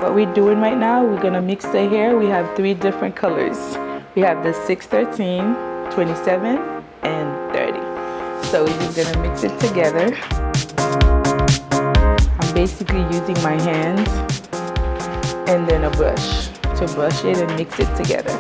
what we're doing right now, we're gonna mix the hair. We have 3 different colors. We have the 613, 27, and 30. So we're just gonna mix it together. I'm basically using my hands and then a brush to brush it and mix it together.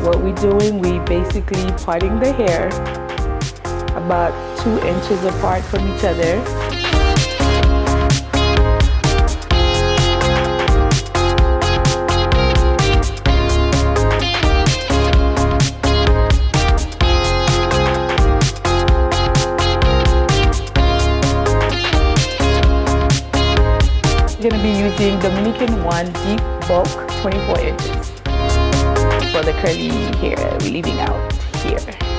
What we're doing, we basically parting the hair about 2 inches apart from each other. We're going to be using Dominican 1 deep bulk 24 inches for the curly hair we're leaving out here.